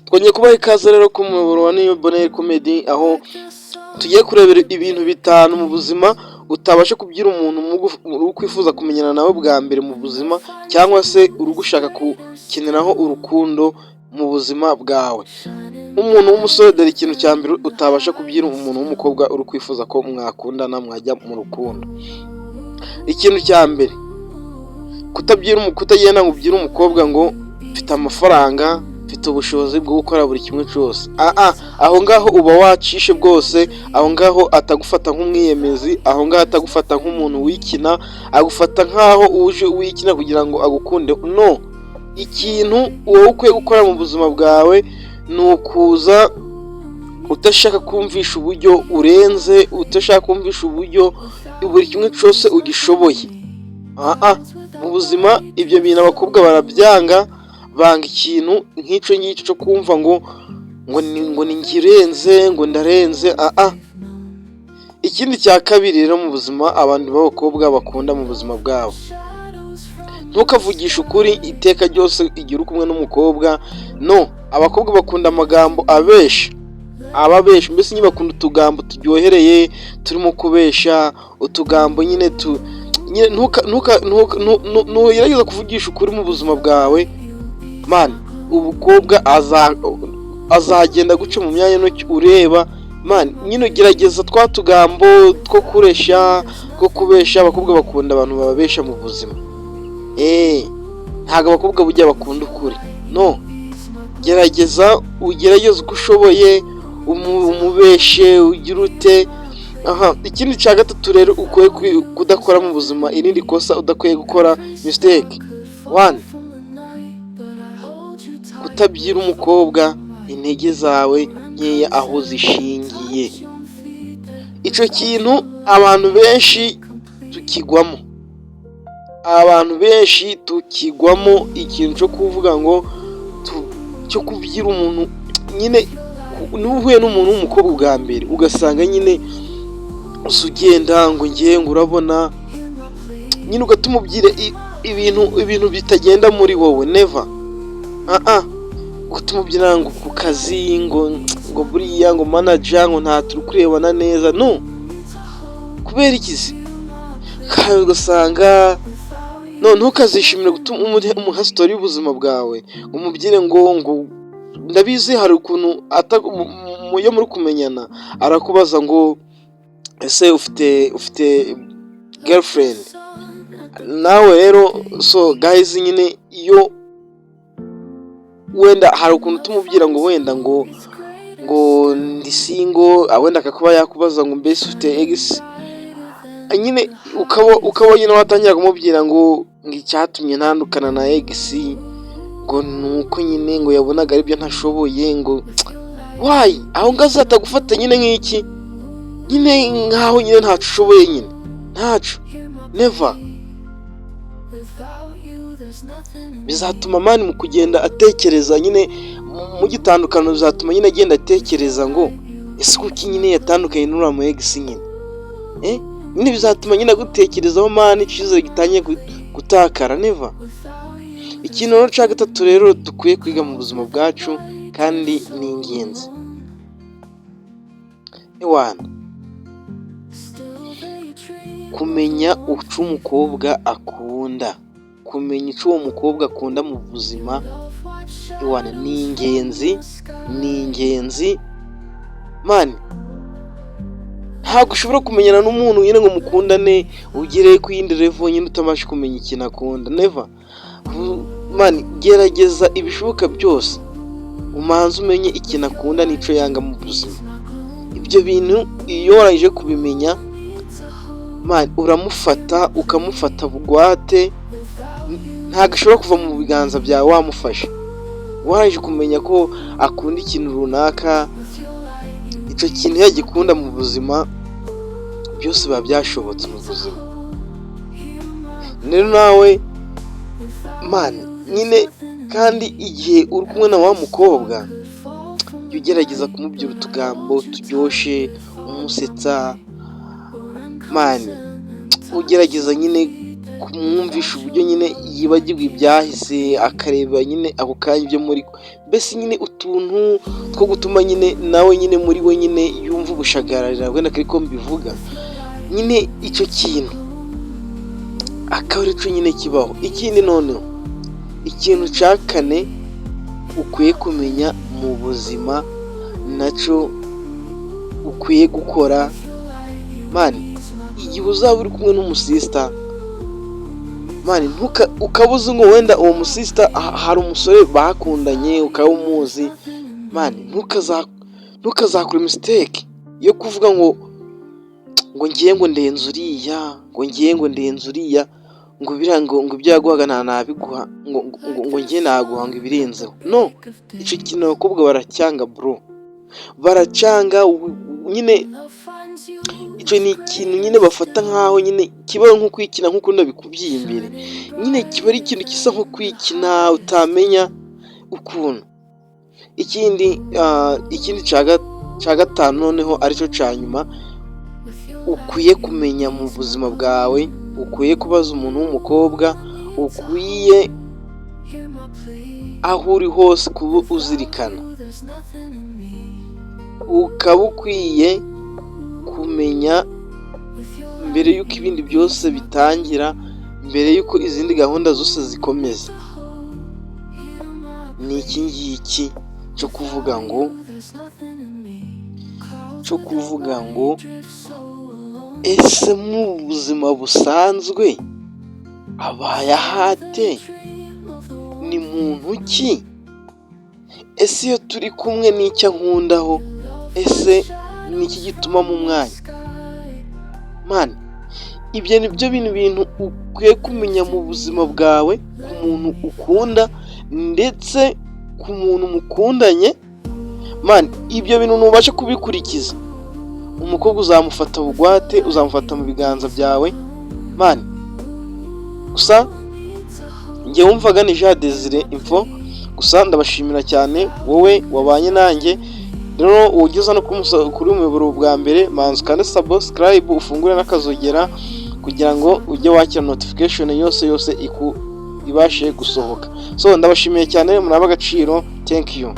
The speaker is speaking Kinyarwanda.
twongeye kubaha ikaze rero ku muyoboro wa New Bonheur Comedy, aho tugiye kurebera ibintu bitanu mu buzima utabasha kubwira umuntu uri kwifuza kumenyana nawe bwa mbere mu buzima, cyangwa se uri gushaka gukeneraho urukundo mu buzima bwawe. Umuntu w'umusore, dore ikintu cya mbere utabasha kubwira umuntu w'umukobwa uri kwifuza ko mwakundana mwajya mu rukundo. Ikintu cya mbere, kutagenda ngo ubwire umukobwa ngo mfite amafaranga, mfite ubushobozi bwo gukora buri kimwe cyose. Aho ngaho uba wacishe bwose, aho ngaho atagufata nk'umwiyemezi, aho ngaho atagufata nk'umuntu wikina, agufata nk'aho uje wikina kugira ngo agukunde. No, ikintu wowe ukwiye gukora mu buzima bwawe ni ukuza udashaka kumvisha uburyo urenze, udashaka kumvisha uburyo buri kimwe cyose ugishoboye. Mu buzima ibyo bintu abakobwa barabyanga, banga ikintu nk'icyo ngicyo cyo kumva ngo ni ngirenze, ngo ndarenze. Ikindi cya kabiri rero mu buzima abantu b'abakobwa bakunda mu buzima bwabo, ntukavugishe ukuri iteka ryose igihe uri kumwe n'umukobwa. No, abakobwa bakunda amagambo abesha, mbese nyine bakunda utugambo turyohereye turimo kubesha, utugambo nyine ntugerageza kuvugisha ukuri mu buzima bwawe. Man, umukobwa azagenda guca mu myanya ntoki ureba. Man, nyine gerageza twa tugambo two kuresha, two kubesha. Abakobwa bakunda abantu bababesha mu buzima. Ntabwo abakobwa bujya bakunda ukuri. No, gerageza ugerageze uko ushoboye, umubeshe, ugira ute. Ikindi cya gatatu rero ukwiye kudakora mu buzima, irindi kosa udakwiye gukora, mistake 1, kutabwira umukobwa intege zawe nkeya aho zishingiye. Icyo kintu abantu benshi tukigwamo, ikintu cyo kuvuga ngo cyo kubwira umuntu nyine. Niba uhuye n'umuntu w'umukobwa bwa mbere ugasanga nyine ugenda ngo urabona nyine, ugatuma ubwira ibintu bitagenda muri wowe. Never. Gutuma ubyina ngo ku kazi ngo buriya ngo manager ngo nta turi kurebana neza. No, kubera ikizi kandi ugasanga ntukazishimire gutuma umuha story y'ubuzima bwawe, ngo umubyine ngo ndabizi. Hari ukuntu iyo muri kumenyana arakubaza ngo ese ufite girlfriend? Nawe rero so guys, nyine iyo wenda hari ukuntu tumubwira ngo wenda ngo ndi single, wenda akakuba yakubaza ngo mbese ufite ex, nyine ukaba nyine watangira kumubwira ngo icyatumye ntandukana na ex ngo nuko nyine ngo yabonaga aribyo ntashoboye, ngo why. Aho ngaho atagufata nyine nk'iki, nyine nkaho nyine ntacu ushoboye, nyine ntacu. Never. Bizatuma mani mu kugenda atekereza nyine mu gitandukano, bizatuma nyine agenda atekereza ngo ese kuki nyine yatandukanye n'uriya mu ex nyine. Nyine bizatuma nyine agutekerezaho mani, icyizere gitangiye gutakara. Never. Ikintu rero cya gatatu rero dukwiye kwiga mu buzima bwacu kandi ni ingenzi, kumenya icyo umukobwa akunda. Kumenya icyo uwo mukobwa akunda mu buzima ni ingenzi mani. Ntabwo ushobora kumenyana n'umuntu nyine ngo mukundane ugere ku yindi level nyine utabasha kumenya ikintu akunda. Never. Mani, gerageza ibishoboka byose umanze umenye ikintu akunda n'icyo yanga mu buzima. Ibyo bintu iyo warangije kubimenya, mani, ukamufata bugwate, ntabwo ashobora kuva mu biganza byawe wamufashe. Warangije kumenya ko akunda ikintu runaka, icyo kintu yagikunda mu buzima, byose biba byashobotse mu buzima. Rero nawe mani nyine, kandi igihe uri kumwe na wa mukobwa, jya ugerageza kumubwira utugambo turyoshye, umusetsa mani. Ugerageza nyine kumwumvisha uburyo nyine yibagirwa ibyahise, akareba nyine ako kanya ibyo muri, mbese nyine utuntu two gutuma nyine nawe nyine muri we nyine yumva ubushagararira, wenda ariko mbivuga nyine icyo kintu akaba arico nyine kibaho. Ikindi noneho, ikintu cya kane ukwiye kumenya mu buzima nacyo ukwiye gukora mani, igihe uzaba uri kumwe n'umusista mani, ukabuze ngo wenda uwo musista hari umusore bakundanye ukaba umuzi mani, ntukazakore mistake yo kuvuga ngo ngiye ngo ndenze uriya ngo birango ngo ibyo yaguhaga ntabiguha ngo ngiye naguha ngo ibirenzeho. No, icyo kintu abakobwa baracyanga bro, baracyanga nyine. Icyo ni ikintu nyine bafata nkaho nyine kibaho nko kwikina, nkuko ndabikubwiye imbere, nyine kiba ari ikintu gisa nko kwikina utamenya ukuntu. Ikindi cya gatanu noneho aricyo cya nyuma ukwiye kumenya mu buzima bwawe, ukwiye kubaza umuntu w'umukobwa, ukwiye aho uri hose kuba uzirikana, ukaba ukwiye kumenya mbere y'uko ibindi byose bitangira, mbere y'uko izindi gahunda zose zikomeza. Ni iki ngiki cyo kuvuga ngo ese mu buzima busanzwe abaye ahate ni muntu ki? Ese iyo turi kumwe n'icyo nkundaho, ese ni iki gituma mu mwanya mani? Ibyo ni byo bintu ukwiye kumenya mu buzima bwawe, ku muntu ukunda ndetse ku muntu mukundanye mani. Ibyo bintu ntubashe kubikurikiza, umukobwa uzamufata bugwate, uzamufata mu biganza byawe mani. Gusa njye wumvaga ni Jean Desire Info. Gusa ndabashimira cyane wowe wabanye nanjye. Rero ugeze no kuri umuyoboro bwa mbere, manzi kandi subscribe, ufungure n'akazogera kugira ngo ujye wakira notification yose ibashe gusohoka. So ndabashimiye cyane, muri ab'agaciro. Thank you.